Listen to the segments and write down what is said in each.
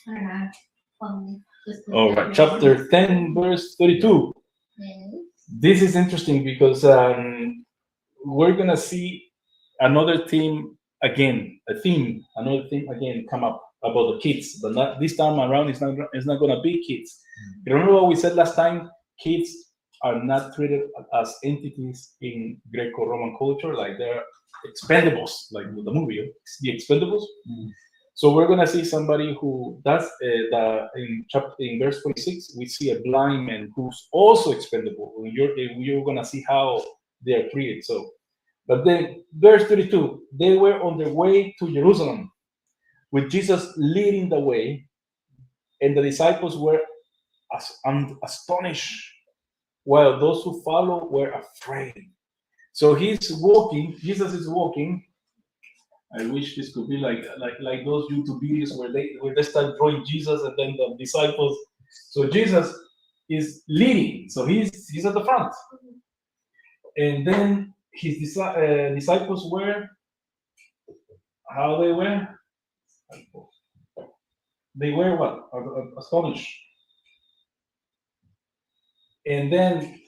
All right, chapter 10, verse 32. This is interesting because we're gonna see another theme again, another theme again come up about the kids, but not this time around. It's not gonna be kids. You remember what we said last time? Kids are not treated as entities in Greco-Roman culture, like they're expendables, like the movie, The Expendables. So we're gonna see somebody who does in verse 26, we see a blind man who's also expendable. You're gonna see how they are treated. So, but then verse 32, they were on their way to Jerusalem, with Jesus leading the way, and the disciples were astonished, while those who follow were afraid. So he's walking. Jesus is walking. I wish this could be like those YouTube videos where they start drawing Jesus and then the disciples. So Jesus is leading, so he's at the front, and then his disciples were how they were. They were what? Astonished, and then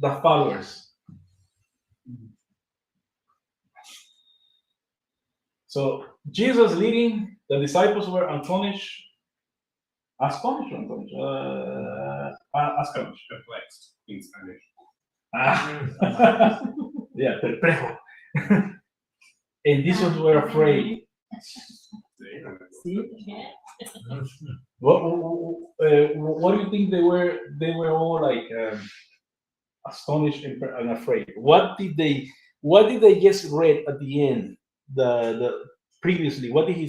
the followers. So Jesus leading, the disciples were astonished, perplexed in Spanish. Yeah, perplejo. And these ones were afraid. What do you think they were? They were all like astonished and afraid. What did they just read at the end? The previously, what did he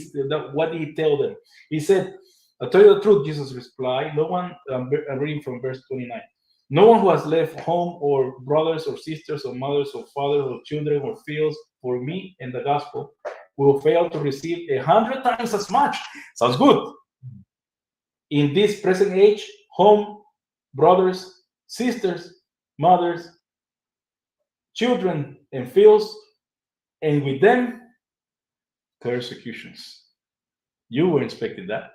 tell them? He said, "I tell you the truth," Jesus replied. "No one." I'm reading from verse 29. "No one who has left home or brothers or sisters or mothers or fathers or children or fields for me and the gospel will fail to receive 100 times as much." Sounds good. In this present age, home, brothers, sisters, mothers, children, and fields, and with them, persecutions. You were expecting that,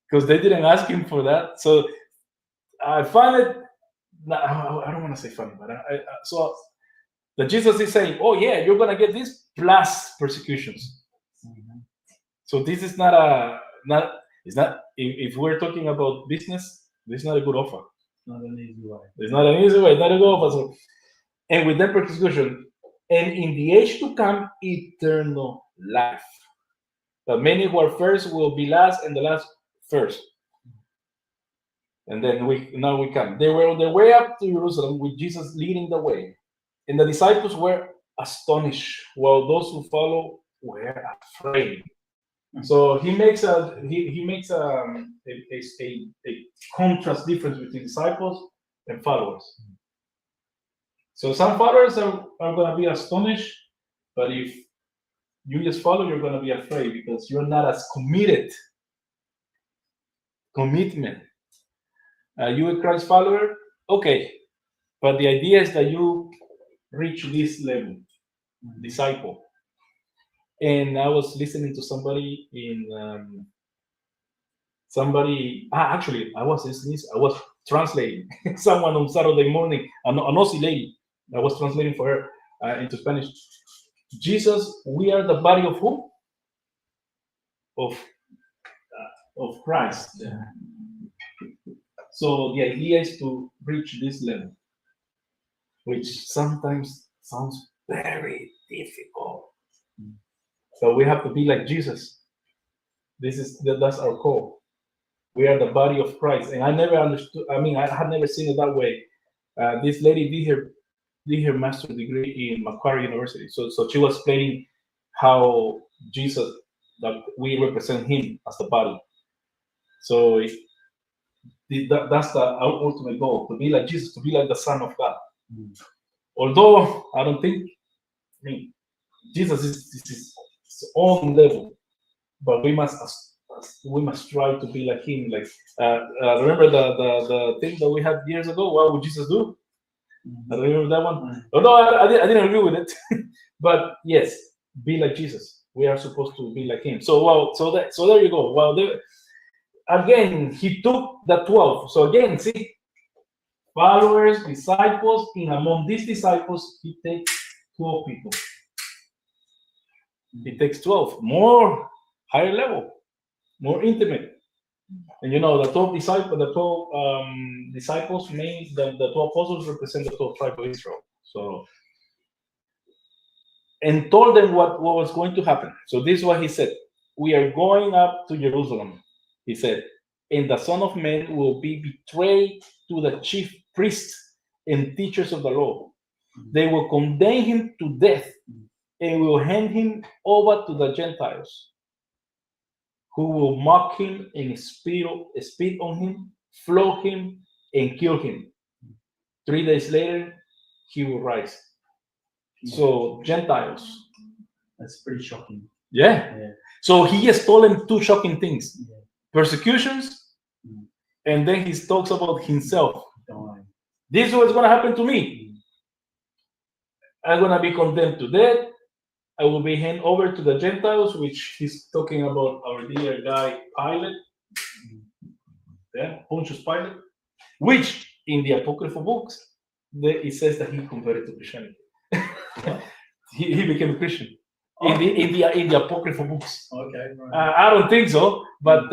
because they didn't ask him for that. So I find it. I don't want to say funny, but so that Jesus is saying, "Oh yeah, you're gonna get this plus persecutions." So this is it's not. If we're talking about business, this is not a good offer. Not an easy way. It's not an easy way. It's not a good offer. So, and with that persecution, and in the age to come, eternal life. But many who are first will be last, and the last first. And then we come. They were on their way up to Jerusalem with Jesus leading the way, and the disciples were astonished, while those who follow were afraid. So he makes a contrast difference between disciples and followers. So some followers are going to be astonished, but if you just follow, you're going to be afraid because you're not as committed. Commitment. You a Christ follower, okay, but the idea is that you reach this level, disciple. And I was listening to somebody actually, I was translating someone on Saturday morning, an Aussie lady. I was translating for her into Spanish. Jesus, we are the body of who? Of Christ. Yeah. So the idea is to reach this level, which sometimes sounds very difficult. So we have to be like Jesus. That's our call. We are the body of Christ, and I never understood. I mean, I had never seen it that way. This lady did her master's degree in Macquarie University, so she was explaining how Jesus, that we represent Him as the body. So that's our ultimate goal: to be like Jesus, to be like the Son of God. Although I don't think, I mean, Jesus is his own level, but we must try to be like him. Like remember the thing that we had years ago? What would Jesus do? I remember that one. Although I didn't agree with it, but yes, be like Jesus. we are supposed to be like him. So there you go. Again, he took the 12. So again, see, followers, disciples, and among these disciples, he takes 12 people. He takes 12, more higher level, more intimate. And the 12 disciples means the 12 apostles represent the 12 tribes of Israel. So, and told them what was going to happen. So this is what he said: we are going up to Jerusalem. He said, and the Son of Man will be betrayed to the chief priests and teachers of the law. They will condemn him to death and will hand him over to the Gentiles, who will mock him and spit on him, flog him, and kill him. 3 days later, he will rise. So, Gentiles. That's pretty shocking. Yeah. So, he has told them two shocking things. Yeah. Persecutions, and then he talks about himself. This is what's going to happen to me. I'm going to be condemned to death. I will be handed over to the Gentiles, which he's talking about our dear guy, Pilate. Yeah, Pontius Pilate. Which, in the apocryphal books, it says that he converted to Christianity. he became a Christian. In the apocryphal books. Okay, right. I don't think so, but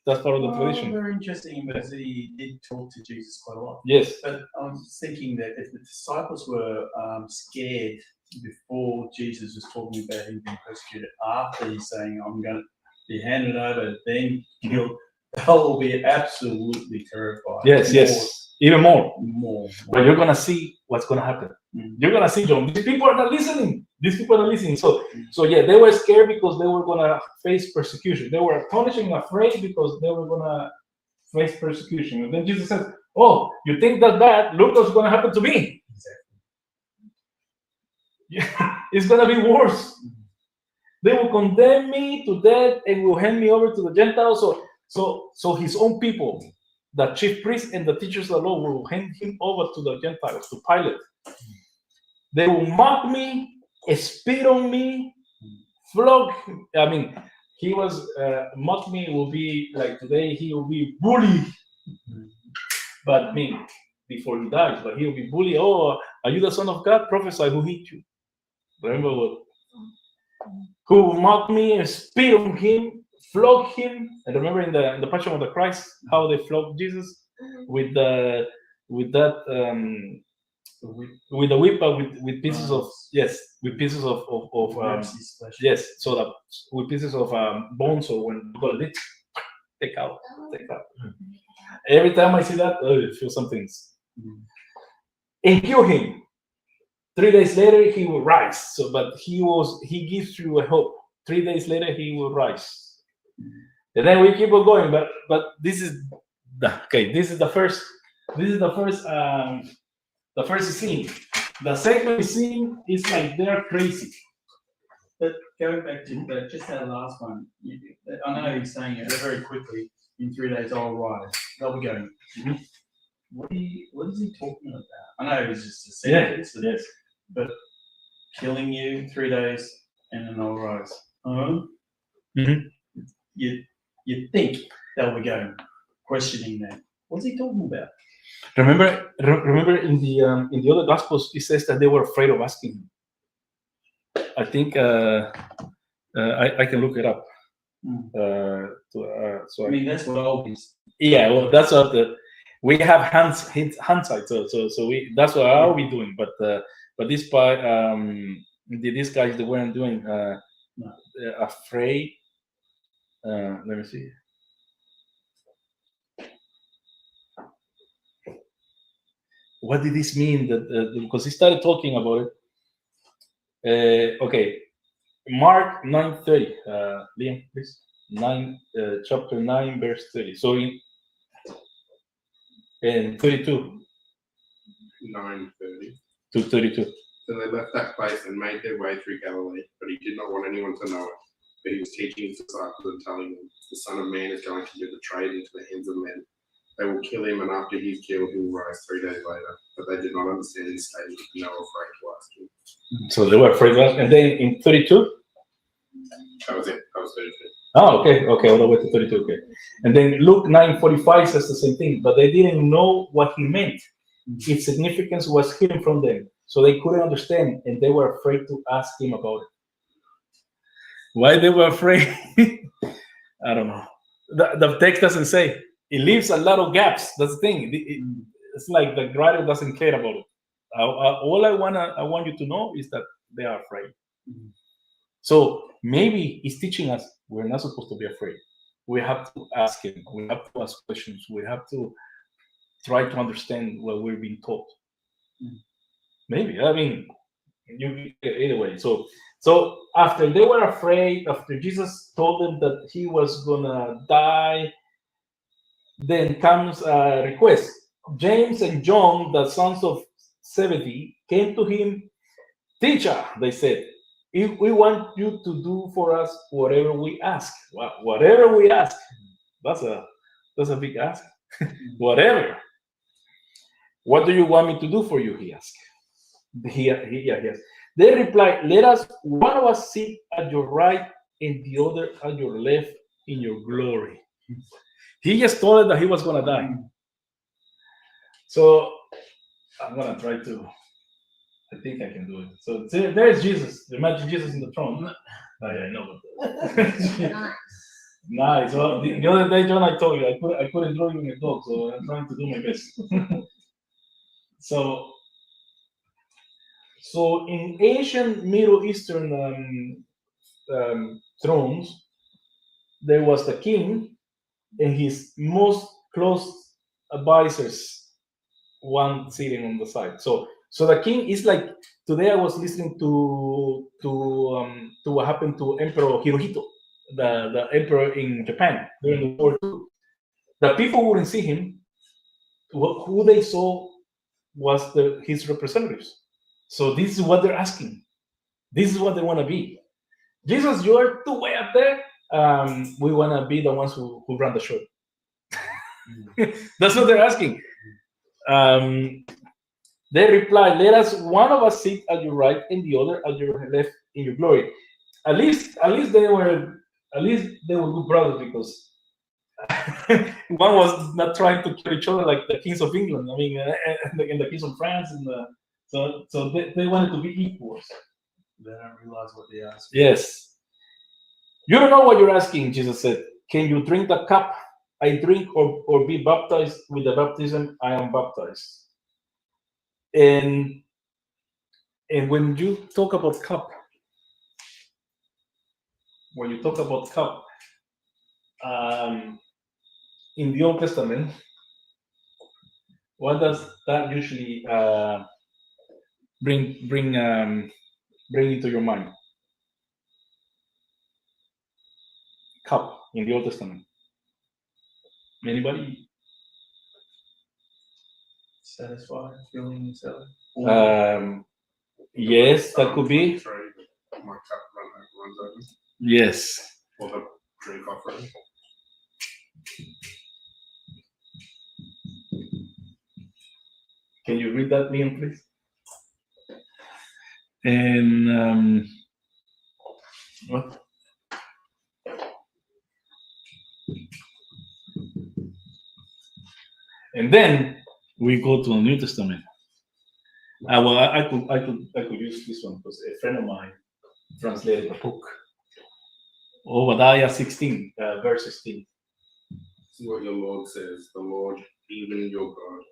that's part of the tradition. Very interesting, because he did talk to Jesus quite a lot. Yes. But I was thinking that if the disciples were scared before Jesus was talking about him being persecuted, after he's saying, I'm going to be handed over, then killed, they'll be absolutely terrified. Yes. Even more. But you're going to see what's going to happen. You're going to see, John, these people are not listening. So yeah, they were scared because they were going to face persecution. They were punishing, afraid because they were going to face persecution. And then Jesus said, oh, you think that's bad? Look what's going to happen to me. Yeah, it's going to be worse. They will condemn me to death and will hand me over to the Gentiles. So his own people, the chief priests and the teachers of the law, will hand him over to the Gentiles, to Pilate. They will mock me, spit on me, flog. I mean, he was mock me will be like today. He will be bully, but before he dies, but he will be bully. Oh, are you the Son of God? Prophesy who hit you. Remember what? Who will mock me and spit on him, flog him. And remember in the Passion of the Christ how they flogged Jesus with the whip, with pieces of with pieces of so that with pieces of bones, or when you got it, take out. Every time I see that, I feel some things. And kill him. 3 days later he will rise. So, but he gives you a hope. 3 days later he will rise. And then we keep on going. But this is the first scene. The second scene is like they're crazy. But going back to just that last one, I know he's saying it very quickly. In 3 days, I'll rise. They'll be going. Mm-hmm. What is he talking about? I know it was just a sentence. Yes. But killing you 3 days and then I'll rise. Mm-hmm. You think they'll be going, questioning that. What's he talking about? Remember in the other Gospels, it says that they were afraid of asking him. I think I can look it up. That's what always. Yeah, well, that's what we have hindsight. So we that's what I'll be doing. But this part, these guys they weren't doing. Afraid. Let me see. What did this mean? Because he started talking about it. Okay, Mark 9:30. Liam, please. Chapter 9, verse 30. So in 32. 9:30 to 32. So they left that place and made their way through Galilee, but he did not want anyone to know it. But he was teaching his disciples and telling them, the Son of Man is going to be betrayed into the hands of men. They will kill him, and after he's killed, he will rise 3 days later. But they did not understand his statement, and they were afraid to ask him. So they were afraid to ask. And then in 32? That was it. That was 32. Oh, okay, all the way to 32, okay. And then Luke 9:45 says the same thing, but they didn't know what he meant. Its significance was hidden from them, so they couldn't understand, and they were afraid to ask him about it. Why they were afraid? I don't know. The text doesn't say. It leaves a lot of gaps. That's the thing. It's like the writer doesn't care about it. All I want you to know is that they are afraid. So maybe he's teaching us we're not supposed to be afraid. We have to ask him. We have to ask questions. We have to try to understand what we're being taught. Maybe. I mean, either way. So after they were afraid, after Jesus told them that he was gonna die, then comes a request. James and John, the sons of Zebedee, came to him. Teacher, they said, if we want you to do for us whatever we ask. Whatever we ask. That's a big ask. Whatever. What do you want me to do for you? He asked. He asked. They replied, let us, one of us sit at your right and the other at your left in your glory. He just told them that he was going to die. So I'm going to try to, I think I can do it. So there's Jesus. Imagine Jesus in the throne. Oh, yeah, I know. Nice. Well, the other day, John, I told you, I couldn't draw you in a dog, so I'm trying to do my best. So in ancient Middle Eastern thrones, there was the king and his most close advisors, one sitting on the side. So the king is like, today I was listening to what happened to Emperor Hirohito, the emperor in Japan during the World War II. The people wouldn't see him. Who they saw was his representatives. So this is what they're asking. This is what they want to be. Jesus, you're too way up there. We want to be the ones who run the show. That's what they're asking. They replied, let us, one of us sit at your right and the other at your left in your glory. At least they were good brothers, because one was not trying to kill each other like the kings of England. I mean, and the kings of France, and so they wanted to be equals. They don't realize what they ask. Yes. You don't know what you're asking, Jesus said. Can you drink the cup I drink, or be baptized with the baptism I am baptized? And when you talk about cup, in the Old Testament, what does that usually bring into your mind? Cup in the Old Testament. Anybody? Satisfied, feeling yourself. Yes, that could be. My cup runs over. Yes. Or the drink offering. Can you read that, Liam, please? And what? And then we go to the New Testament. Well, I could use this one because a friend of mine translated a book, Obadiah 16, verse 16. This is what your Lord says, the Lord, even your God,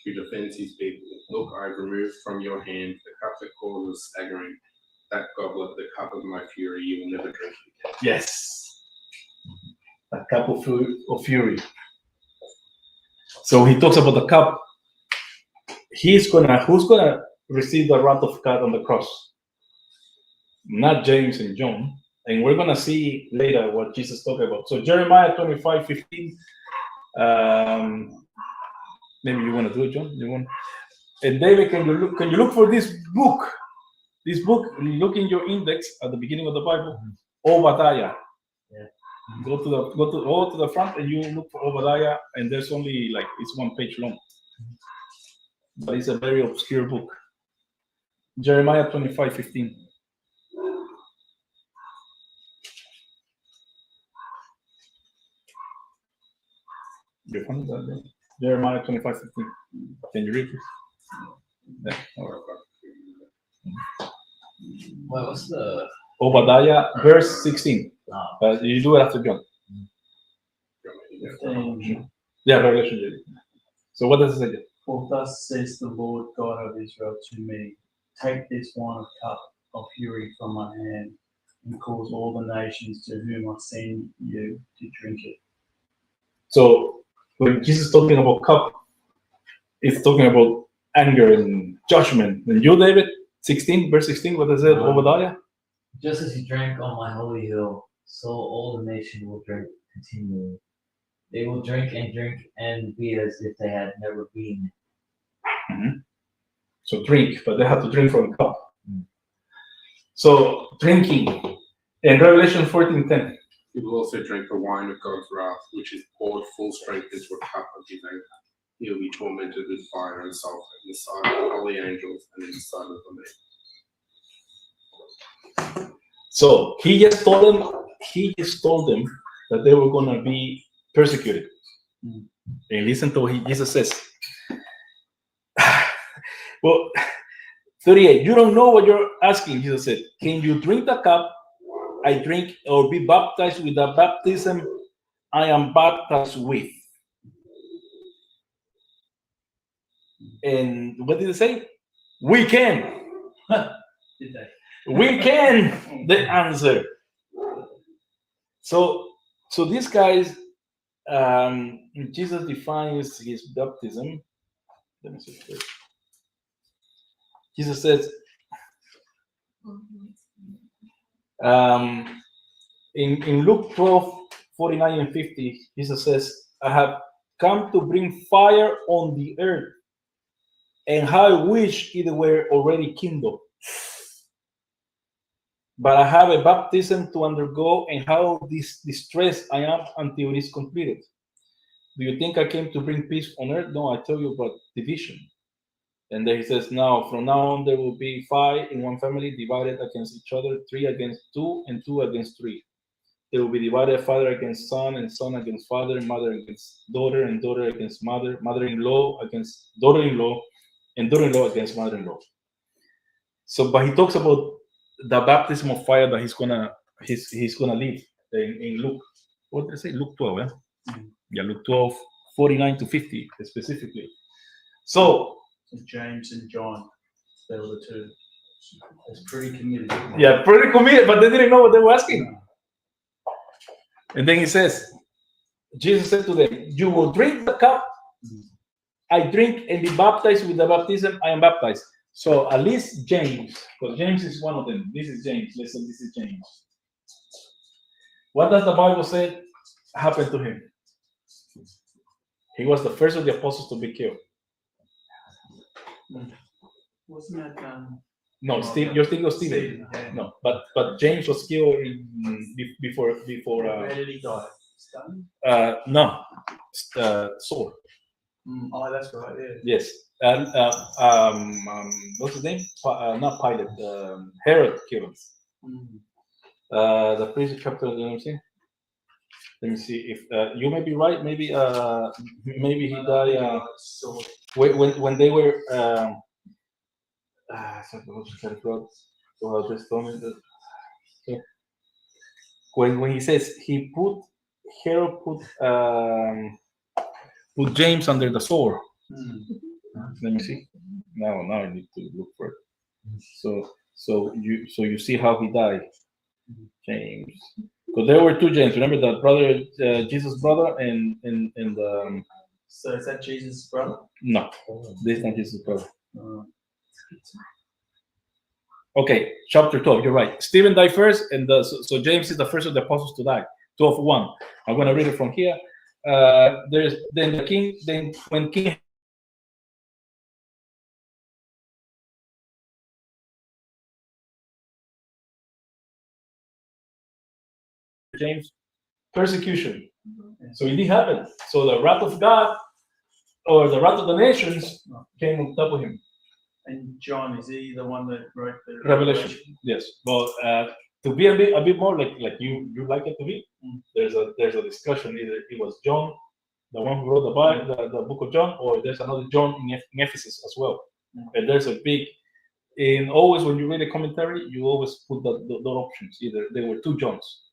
who defends his people. Look, I've removed from your hand the cup that causes staggering, that goblet, the cup of my fury, you will never drink again. Yes, a cup of fury. So he talks about the cup. Who's gonna receive the wrath of God on the cross? Not James and John. And we're gonna see later what Jesus talked about. So Jeremiah 25:15. Maybe you want to do it, John? You want? And David, can you look for this book? This book, look in your index at the beginning of the Bible, Obadiah. Yeah. Go to the front and you look for Obadiah, and there's only it's 1 page long. But it's a very obscure book. Jeremiah 25:15. You found that, yeah? Jeremiah 25:15. Can you read it? Yeah. All right. Well, what's the? Obadiah, verse 16. Oh, You do it after John. 15. Yeah, Revelation. Yeah. So what does it say? For thus says the Lord God of Israel to me, take this wine of cup of fury from my hand, and cause all the nations to whom I send you to drink it. So when Jesus is talking about cup, he's talking about anger and judgment. And you, David, 16, verse 16, what does it say? Obadiah? just as you drank on my holy hill, so all the nation will drink continually. They will drink and be as if they had never been. So drink, but they have to drink from a cup. So drinking. In Revelation 14:10. He will also drink the wine of God's wrath, which is poured full strength into a cup of his anger. He will be tormented with fire and sulfur in the sight of the holy angels and in the sight of the men. So he just told them that they were gonna be persecuted. And listen to what Jesus says. Well, 38, you don't know what you're asking, Jesus said. Can you drink the cup I drink or be baptized with the baptism I am baptized with? And what did it say? We can. Did they? We can. The answer. So these guys, Jesus defines his baptism. Let me see first. Jesus says, in Luke 12:49 and 50, Jesus says, I have come to bring fire on the earth, and how I wish it were already kindled. But I have a baptism to undergo, and how distressed I am until it is completed. Do you think I came to bring peace on earth? No, I tell you about division. And then he says, now, from now on, there will be 5 in one family divided against each other, 3 against 2, and 2 against 3. They will be divided, father against son, and son against father, and mother against daughter, and daughter against mother, mother-in-law against daughter-in-law, and daughter-in-law against mother-in-law. So, but he talks about the baptism of fire that he's gonna leave in Luke. What did I say? Luke 12, yeah? Yeah, Luke 12:49 to 50 specifically. So James and John, they were the two. It's pretty committed. yeah, pretty committed, but they didn't know what they were asking. And then he says, Jesus said to them, you will drink the cup I drink and be baptized with the baptism I am baptized. So at least James, because James is one of them. This is James. Listen, this is James. What does the Bible say happened to him? He was the first of the apostles to be killed. Wasn't that No, Steve, you're thinking of Stephen. yeah. No, but James was killed before. Where did he die? Stone? No, sword. Oh, that's right. Yeah. Yes. What's his name? Not Pilate. Herod killed him. The previous chapter. Let me see. Let me see if you may be right. Maybe maybe he died when they were. When he says he put Herod put James under the sword. Let me see. Now I need to look for it. So you see how he died, James. Because there were 2 James. Remember the brother, Jesus' brother, and So is that Jesus' brother? no, this is not Jesus' brother. Okay, chapter 12. You're right. Stephen died first, and so James is the first of the apostles to die. 12:1. I'm going to read it from here. When King James, persecution. So it did happen. So the wrath of God or the wrath of the nations came on top of him. And John, is he the one that wrote the Revelation. Yes. Well, to be a bit more like you like it to be, there's a discussion. Either it was John the one who wrote the Bible, the book of John, or there's another John in Ephesus as well. And there's a big, and always when you read a commentary, you always put the options. Either there were two Johns,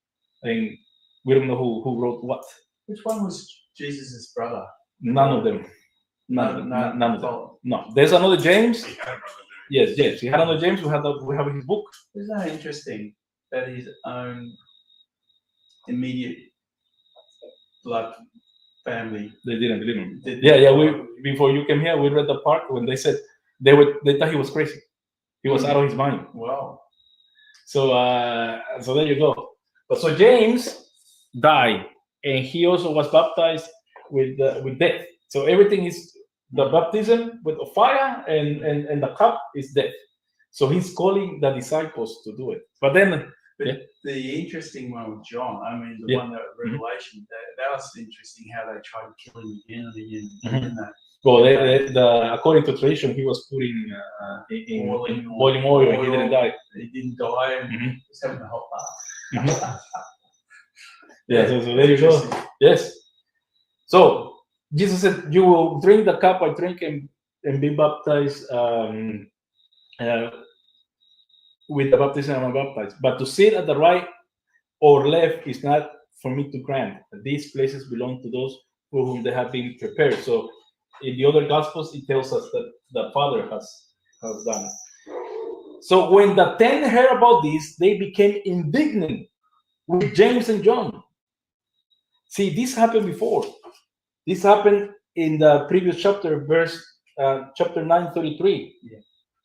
and we don't know who wrote what. Which one was Jesus' brother? None of them. None of them. Oh, No, there's another James. He had a brother Yes, yes. He had another James. We have his book. isn't that interesting that his own immediate blood family They didn't believe him. did? Yeah. We before you came here, we read the part when they said they thought he was crazy. He was out of his mind. Wow. So there you go. But so James died, and he also was baptized with death. So everything is the baptism with the fire, and the cup is death. So he's calling the disciples to do it. But then, The interesting one with John, I mean, the Yeah. one that Revelation, that was interesting how they tried to kill him again and again. Mhm. Didn't they? well, according to tradition, he was putting in boiling oil, and he didn't die. He didn't die and Mhm. was having a hot bath. Yeah, so there you go. Interesting. Yes. So Jesus said, "You will drink the cup I drink and be baptized with the baptism I'm baptized. But to sit at the right or left is not for me to grant. These places belong to those for whom they have been prepared." So in the other Gospels, it tells us that the Father has done it. So when the 10 heard about this, they became indignant with James and John. See, this happened before. This happened in the previous chapter, chapter 9:33, Yeah.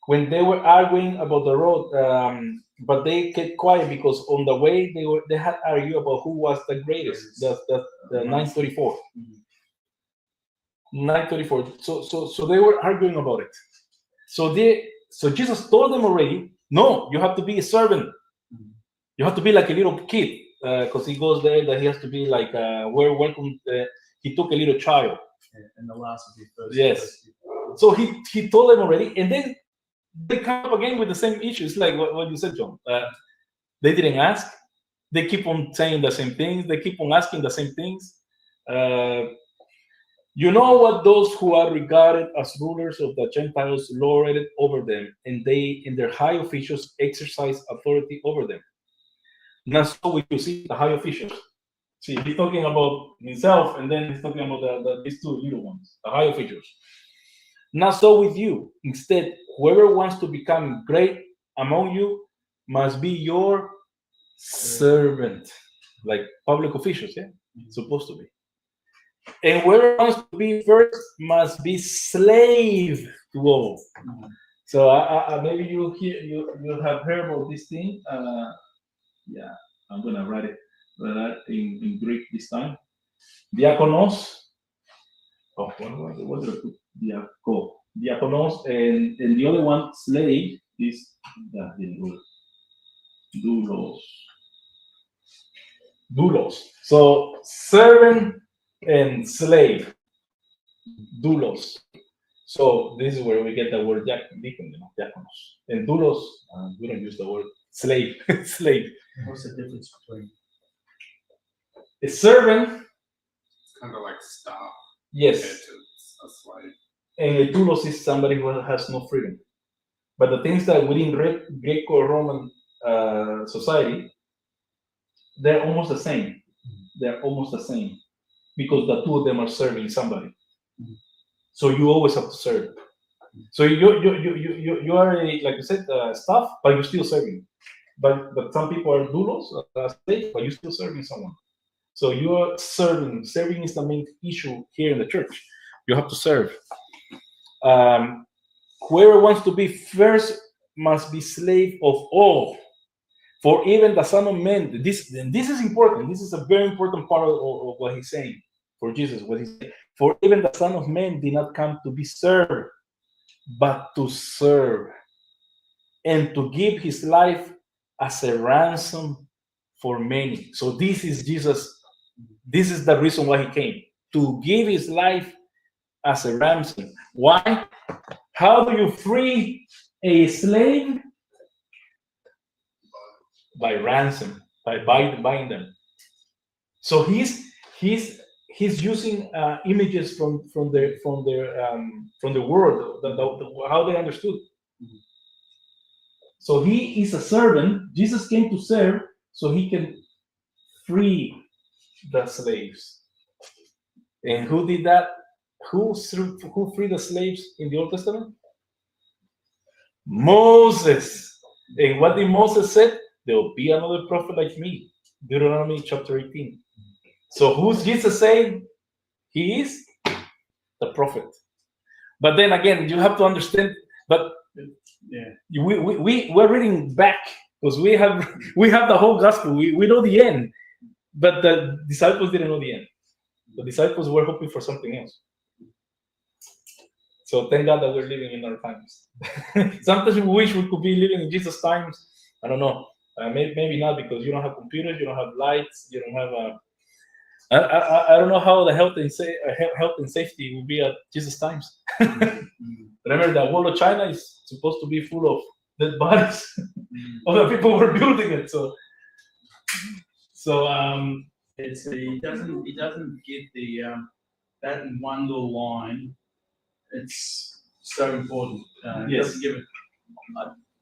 when they were arguing about the road, but they kept quiet because on the way they had argued about who was the greatest. The 9:34. Mhm. 9:34. So they were arguing about it. So Jesus told them already, no, you have to be a servant. Mhm. You have to be like a little kid, because he goes there that he has to be like, we're welcome. He took a little child. Yeah, and the last will be first. Yes. So he told them already, and then they come up again with the same issues, like what you said, John. They didn't ask. They keep on saying the same things. They keep on asking the same things. You know what those who are regarded as rulers of the Gentiles lord it over them, and they and their high officials exercise authority over them. Not so we you see the high officials. See, he's talking about himself, and then he's talking about these two little ones, the high officials. Not so with you. Instead, whoever wants to become great among you must be your servant, like public officials, yeah, supposed to be. And whoever wants to be first must be slave to all. So maybe you have heard about this thing. Yeah, I'm gonna write it in Greek this time. Diakonos. Oh, what did I put? Diakonos, and the other one, slave, is doulos. So servant and slave, doulos. So this is where we get the word deacon, diakonos. And doulos, we don't use the word slave. Slave. What's the difference between? A servant, It's kind of like staff compared yes, to a slave. and a doulos is somebody who has no freedom. But the things that within Greco-Roman society, they're almost the same. They're almost the same because the two of them are serving somebody. So you always have to serve. So you are like you said, staff, but you're still serving. But some people are doulos, slaves, but you're still serving someone. So you are serving. Serving is the main issue here in the church. You have to serve. Whoever wants to be first must be slave of all. For even the Son of Man, this is important. This is a very important part of what he's saying for Jesus. What he's saying. For even the Son of Man did not come to be served, but to serve, and to give his life as a ransom for many. So this is Jesus. This is the reason why he came, to give his life as a ransom. Why? How do you free a slave? By ransom, by buying them. So he's he's using images from the world, how they understood. So he is a servant. Jesus came to serve so he can free the slaves. And who did that? Who freed the slaves in the Old Testament? Moses. And what did Moses said? There will be another prophet like me. Deuteronomy chapter 18. So who's Jesus saying? He is the prophet. But then again, you have to understand. But we're reading back because we have the whole gospel. We know the end, but the disciples didn't know the end. The disciples were hoping for something else. So thank God that we're living in our times. Sometimes we wish we could be living in Jesus' times. I don't know. Maybe not, because you don't have computers, you don't have lights, you don't have I don't know how the health and safety will be at Jesus' times. Remember, the wall of China is supposed to be full of dead bodies of the people who were building it. So He doesn't give the that in one little line. It's so important. He Yes. doesn't give it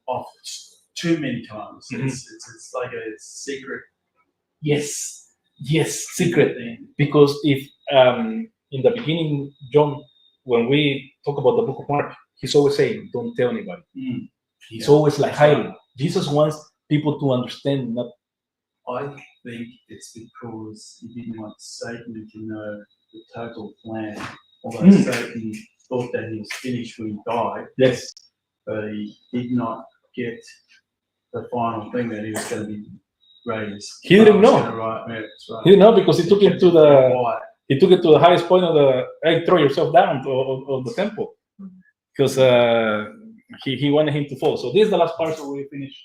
off too many times. Mhm. It's like a secret yes, secret. thing. Because if in the beginning, John, when we talk about the book of Mark, he's always saying, "Don't tell anybody." Mm. He's Yeah. always like hiding. Jesus wants people to understand. Not I think it's because he didn't want Satan to know the total plan. Although Satan thought that he was finished when he died, yes, but he did not get the final thing that he was going to be raised. He didn't know. That's right. he didn't know, because he took it to Why? the highest point of the. Hey, throw yourself down of the temple, because he wanted him to fall. So this is the last part, so we finish.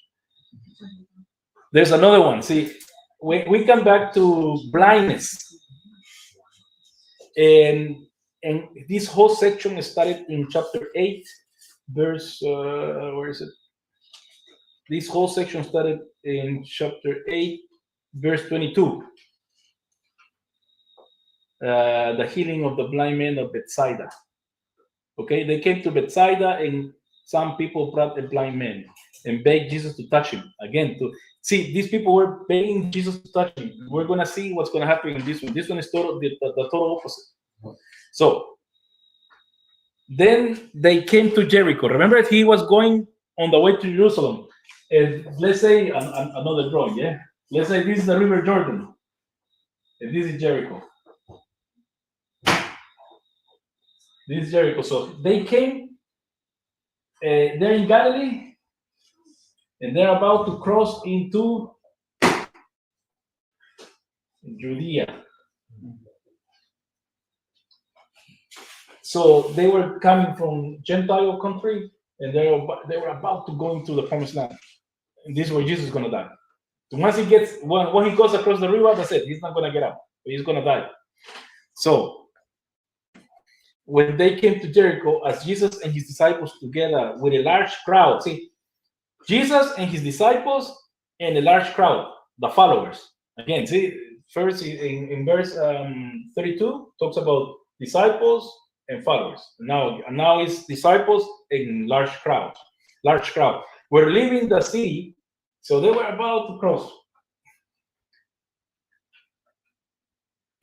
There's another one. See, we come back to blindness, and this whole section started in chapter 8, verse where is it? This whole section started in chapter 8, verse 22. The healing of the blind man of Bethsaida. Okay, they came to Bethsaida, and some people brought a blind man and begged Jesus to touch him. Again, to see, these people were begging Jesus to touch him. We're gonna see what's gonna happen in this one. This one is the total opposite. So then they came to Jericho. Remember, he was going on the way to Jerusalem. And let's say another drawing, yeah? Let's say this is the River Jordan. And this is Jericho. This is Jericho. So they came, they're in Galilee, and they're about to cross into Judea. So they were coming from Gentile country, and they were about to go into the promised land. And this is where Jesus is going to die. So once he gets, when he goes across the river, that's it. He's not going to get out. He's going to die. So when they came to Jericho, as Jesus and his disciples together with a large crowd, see, Jesus and his disciples and a large crowd, the followers. Again, see, first in verse 32 talks about disciples and followers. Now it's disciples and large crowd. We're leaving the city, so they were about to cross.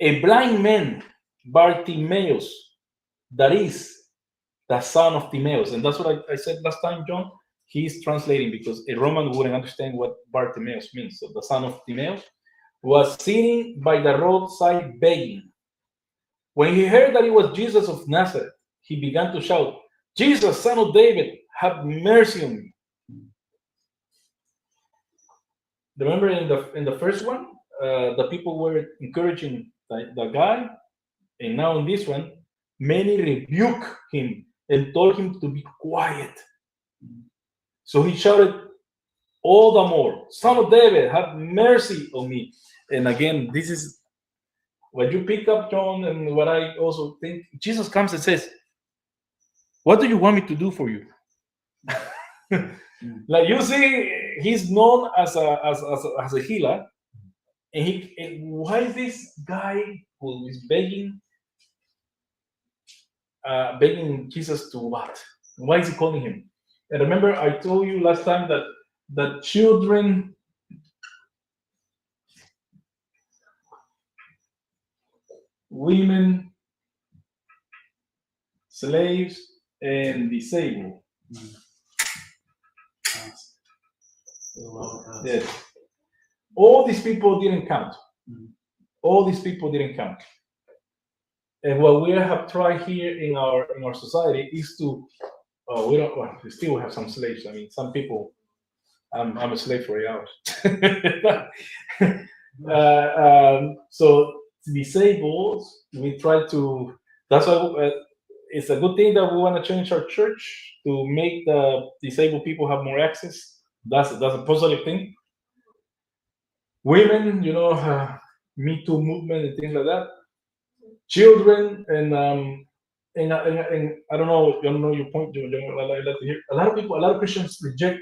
A blind man, Bartimaeus, that is the son of Timaeus, and that's what I said last time, John. He's translating because a Roman wouldn't understand what Bartimaeus means. So the son of Timaeus was sitting by the roadside begging. When he heard that it was Jesus of Nazareth, he began to shout, "Jesus, son of David, have mercy on me." Remember in the first one, the people were encouraging the guy, and now in this one, many rebuked him and told him to be quiet. So he shouted all the more, "Son of David, have mercy on me." And again, this is what you pick up, John, and what I also think. Jesus comes and says, "What do you want me to do for you?" Like, you see, he's known as a healer, and why is this guy who is begging Jesus to what? Why is he calling him? And remember, I told you last time that the children, women, slaves, and disabled. Yes. All these people didn't count. All these people didn't count. And what we have tried here in our society is to we still have some slaves. I mean, some people. I'm a slave for 8 hours. So disabled, we try to. That's why it's a good thing that we want to change our church to make the disabled people have more access. That's a positive thing. Women, Me Too movement and things like that. Children and I don't know your point. I like to hear. A lot of Christians reject,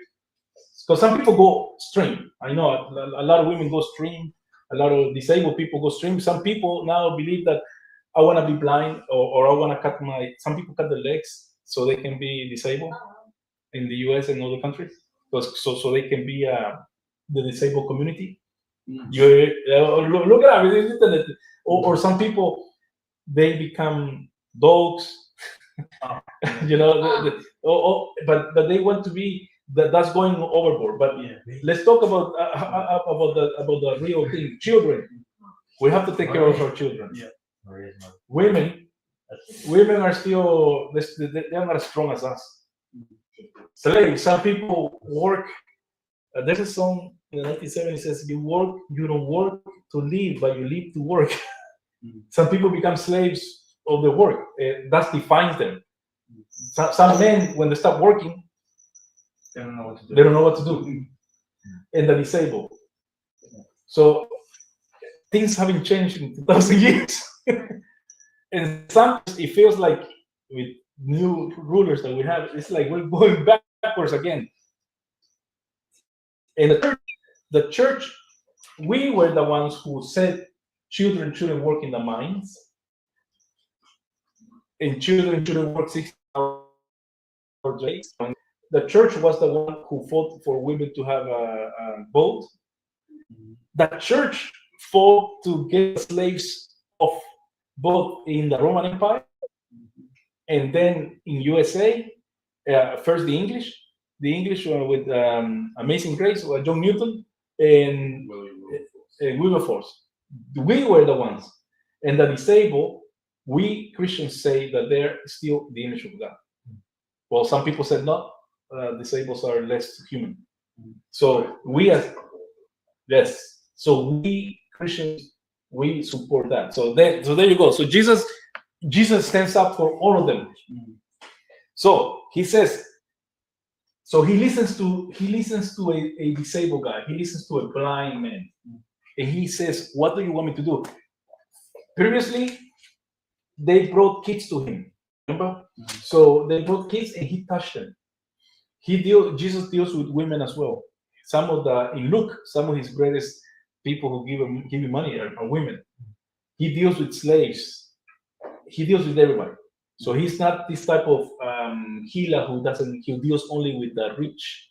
because some people go extreme. I know a lot of women go extreme. A lot of disabled people go extreme. Some people now believe that I want to be blind, or I want to cut some people cut their legs so they can be disabled in the US and other countries, so they can be the disabled community. You look at it, the internet, or some people, they become dogs, but they want to be. That's going overboard. But let's talk about the real thing. Children, we have to take care of our children. Women are still they're not as strong as us. Slaves, some people work. There's a song in the 1970s says, you don't work to live, but you live to work. Some people become slaves of the work. That defines them. Some men, when they stop working, they don't know what to do. And the disabled. So things haven't changed in 2,000 years. And sometimes it feels like with new rulers that we have, it's like we're going backwards again. And the church, we were the ones who said children shouldn't work in the mines, and children shouldn't work 6 hours days. The church was the one who fought for women to have a vote. The church fought to get slaves off, both in the Roman Empire and then in USA. First the English with Amazing Grace, John Newton and Wilberforce. We were the ones. And the disabled, we Christians say that they're still the image of God. Well, some people said not. Disabled are less human. So we Christians, we support that. So there you go. So Jesus stands up for all of them. So he says, so he listens to a disabled guy. He listens to a blind man, and he says, "What do you want me to do?" Previously, they brought kids to him. Remember? So they brought kids, and he touched them. Jesus deals with women as well. In Luke, some of his greatest people who give him money are women. He deals with slaves. He deals with everybody. So he's not this type of healer who deals only with the rich.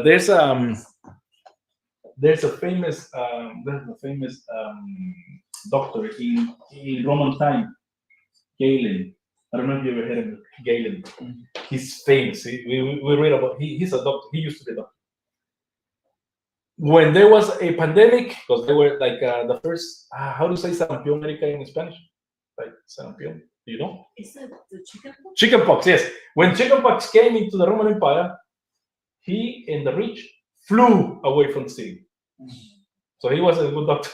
There's a famous doctor in Roman time, Galen. I don't know if you ever heard of him, Galen. He's famous. We read about. He's a doctor. He used to be a doctor. When there was a pandemic, because they were like the first. How do you say sarampión, America, in Spanish? Like sarampión. Do you know? Is it the chickenpox? Chickenpox, yes. When chickenpox came into the Roman Empire, he and the rich flew away from the city. So he was a good doctor.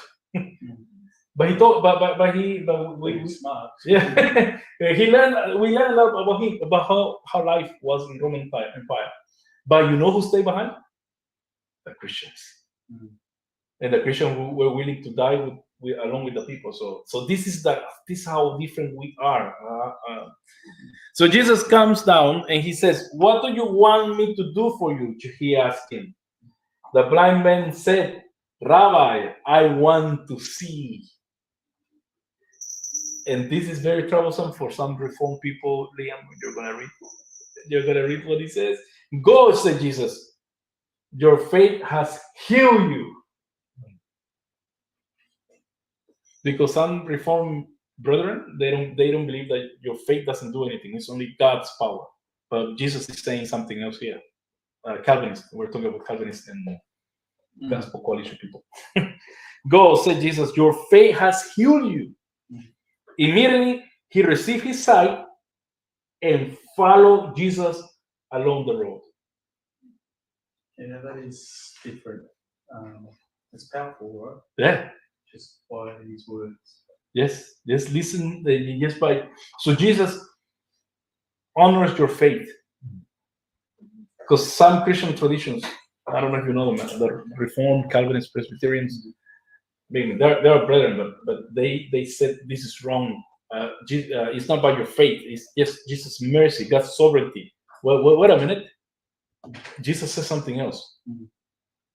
But he thought, we smart. Yeah, we learned a lot about how life was in Roman Empire. But you know who stayed behind? The Christians, and the Christians who were willing to die along with the people. So this is how different we are. So Jesus comes down and he says, "What do you want me to do for you?" He asked him. The blind man said, Rabbi, I want to see. And this is very troublesome for some Reformed people. Liam, you're gonna read what he says. Go, said Jesus. Your faith has healed you. Because some Reformed brethren, they don't believe that your faith doesn't do anything. It's only God's power. But Jesus is saying something else here. Calvinists. We're talking about Calvinists and Gospel Coalition people. Go, said Jesus. Your faith has healed you. Immediately, he received his sight and followed Jesus along the road. Yeah, that is different. It's powerful, right? Yeah. Just by his words. Yes. Just listen. Just by. So Jesus honors your faith. Because some Christian traditions, I don't know if you know them, the Reformed, Calvinist, Presbyterians, I mean, they're brethren, but they said this is wrong. It's not by your faith. It's just Jesus' mercy, God's sovereignty. Well, wait a minute. Jesus says something else,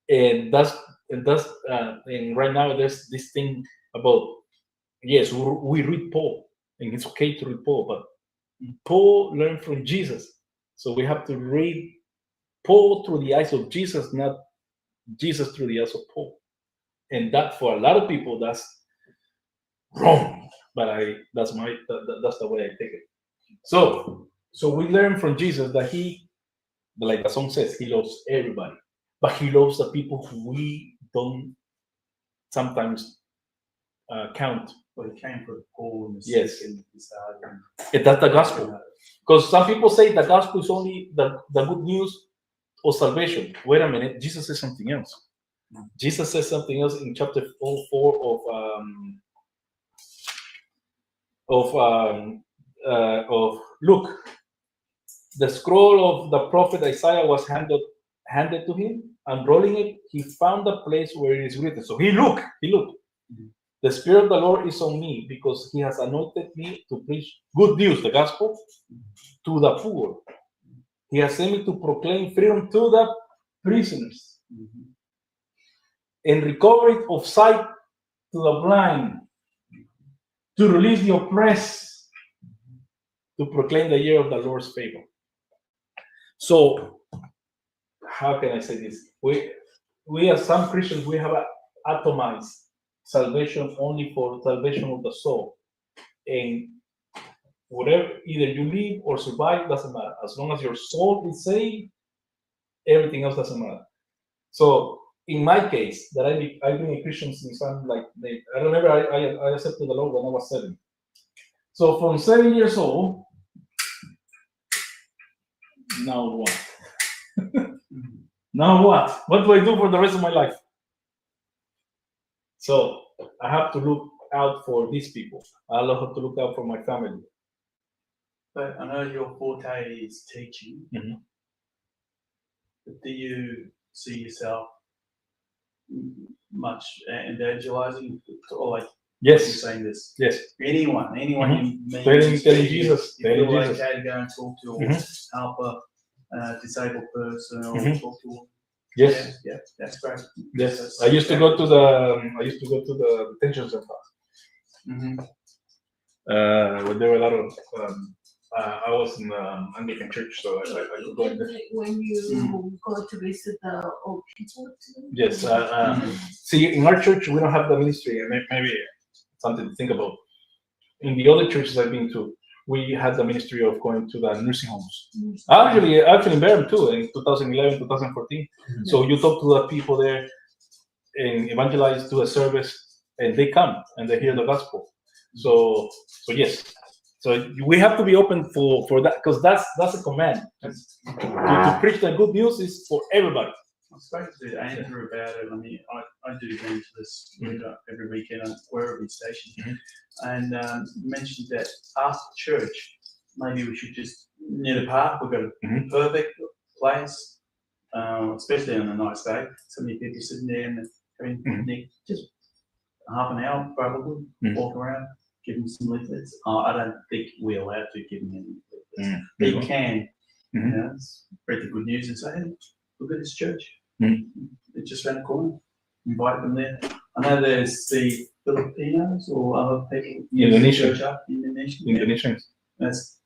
and right now there's this thing about yes, we read Paul, and it's okay to read Paul, but Paul learned from Jesus, so we have to read Paul through the eyes of Jesus, not Jesus through the eyes of Paul. And that for a lot of people, that's wrong. But that's the way I take it. So we learn from Jesus that he, like the song says, he loves everybody, but he loves the people who we don't sometimes count. Well, he came for the poor and the Yes. sick and his hard. And that's the gospel. Because some people say the gospel is only the good news of salvation. Wait a minute, Jesus says something else. Jesus says something else in chapter 4 of Luke. The scroll of the prophet Isaiah was handed to him. Unrolling it, he found the place where it is written. So he looked. The Spirit of the Lord is on me because he has anointed me to preach good news, the gospel, to the poor. He has sent me to proclaim freedom to the prisoners and recovery of sight to the blind, to release the oppressed, to proclaim the year of the Lord's favor. So, how can I say this? We as some Christians, we have atomized salvation only for salvation of the soul. And whatever, either you live or survive, doesn't matter. As long as your soul is saved, everything else doesn't matter. So, in my case, that I've been a Christian since I'm like, I remember I accepted the Lord when I was 7. So from 7 years old, now what? Now what? What do I do for the rest of my life? So I have to look out for these people. I have to look out for my family. But I know your forte is teaching. But do you see yourself much evangelizing, or like you're Yes. saying this? Yes. Anyone you meet, Telling Jesus. you feel Jesus. okay to go and talk to or help a disabled person or talk to. Yes. Yeah, that's great. Yes. I used to go to the detention center. When there were a lot of I was in Anglican church, so I could go in there. When you go to visit the old people too? Yes. See, in our church, we don't have the ministry, and maybe something to think about. In the other churches I've been to, we had the ministry of going to the nursing homes. Actually in Durham too, in 2011, 2014. So you talk to the people there and evangelize, do a service, and they come and they hear the gospel. So yes. So we have to be open for that, because that's a command. To preach the good news is for everybody. I spoke to Andrew about it. I mean, I do evangelists every weekend on wherever he's stationed, and mentioned that after church, maybe we should just near the park. We've got a perfect place, especially on a nice day. So many people sitting there and having picnic, just half an hour probably, walk around, give them some leaflets. I don't think we're allowed to give them any leaflets. They can, you know, spread the good news and say, hey, look at this church. It's just around the corner. invite them there. I know there's the Filipinos or other people. Indonesian. Indonesian. Indonesians. That's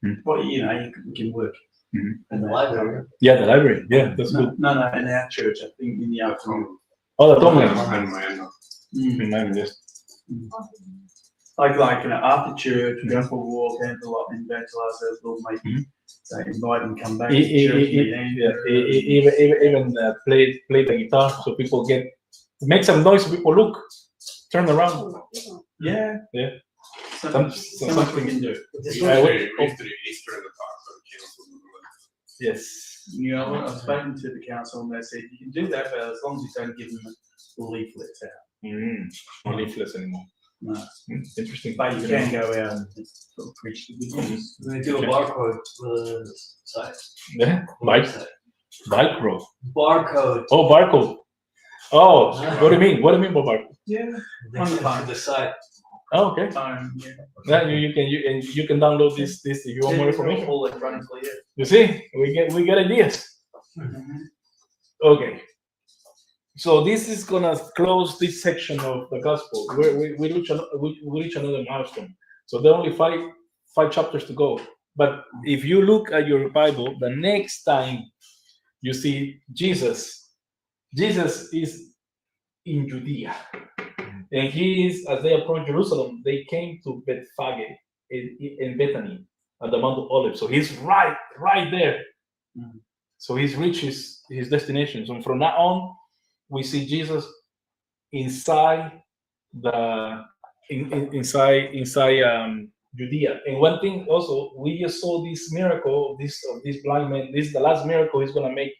Hmm. well, you know, we can work. Mhm. in The that. library. Yeah, the library. Yeah, that's No, good. no, in our church, I think in the afternoon. Oh, the Tom And man, Lands. Like after church, we go for a walk, and a lot evangelize those little maybe say invite them come back to church. Even play the guitar so people make some noise so people look, turn around. Yeah. Yeah. So Some- much we can do. we used I to would- do Easter in the park, so the council was Yes. You know, I've spoken to the council and they said you can do that, but as long as you don't give them leaflets out. No leaflets anymore. No. Interesting. But you can go out and sort of preach the good news. We're gonna do a barcode for the site. Yeah. Bike road. Barcode. Oh, barcode. Oh, what do you mean? What do you mean by barcode? Yeah. Next to the site. Oh, okay. Yeah. Yeah, you can download this if you want more information. All electronically, yeah. You see, we get ideas. Okay. So this is gonna close this section of the gospel. We reach another milestone. So there are only five chapters to go. But if you look at your Bible, the next time you see Jesus is in Judea. And he is, as they approach Jerusalem, they came to Bethphage in Bethany at the Mount of Olives. So he's right there. So he's reached his destination. So from now on, we see Jesus inside Judea. And one thing also, we just saw this miracle of this blind man. This is the last miracle he's gonna make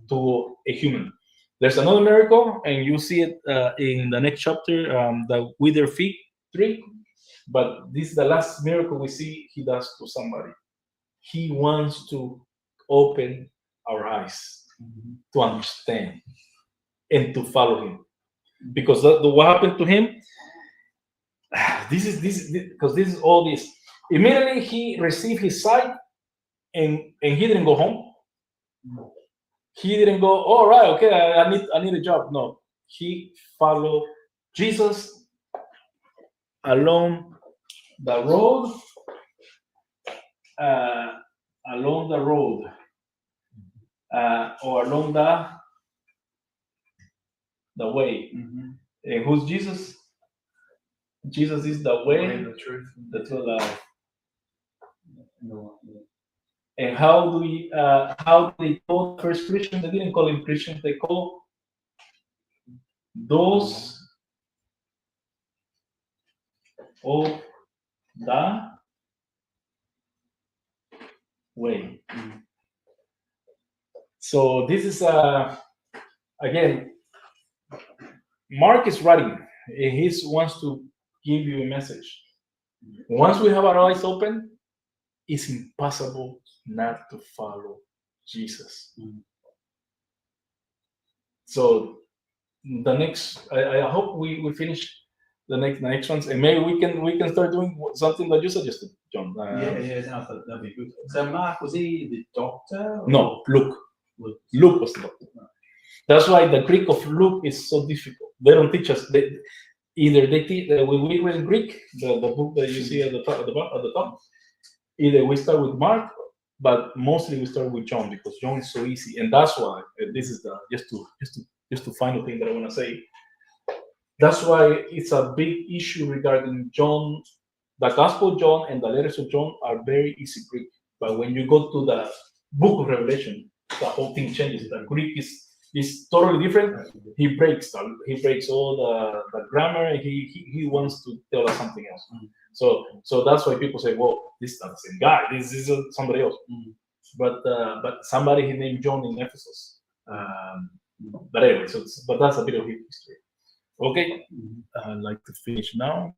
to a human. There's another miracle, and you see it in the next chapter, the withered fig tree. But this is the last miracle we see he does to somebody. He wants to open our eyes to understand and to follow him, because what happened to him. This is all this. Immediately he received his sight, and he didn't go home. He didn't go, all right, okay, I need a job. No, he followed Jesus along the road, or along the way. And who's Jesus? Jesus is the way, The truth. the true life. And how do they call the first Christians? They didn't call him Christians. They call those of the way. So this is again, Mark is writing. He wants to give you a message. Once we have our eyes open, it's impossible not to follow Jesus. So the next, I hope we finish the next ones, and maybe we can start doing something that you suggested, John. That'd be good. So Mark, was he the doctor? or- No, Luke was the doctor. That's why the Greek of Luke is so difficult. They don't teach us. When we read Greek, the book that you see at the top, either we start with Mark, but mostly we start with John, because John is so easy, and that's why this is just to final thing that I want to say. That's why it's a big issue regarding John. The Gospel of John and the letters of John are very easy Greek, but when you go to the book of Revelation, the whole thing changes. The Greek is totally different. He breaks all the grammar. He wants to tell us something else. So that's why people say, "Well, this is not the same guy. This is somebody else." But somebody he named John in Ephesus. But anyway, but that's a bit of history. Okay, I'd like to finish now.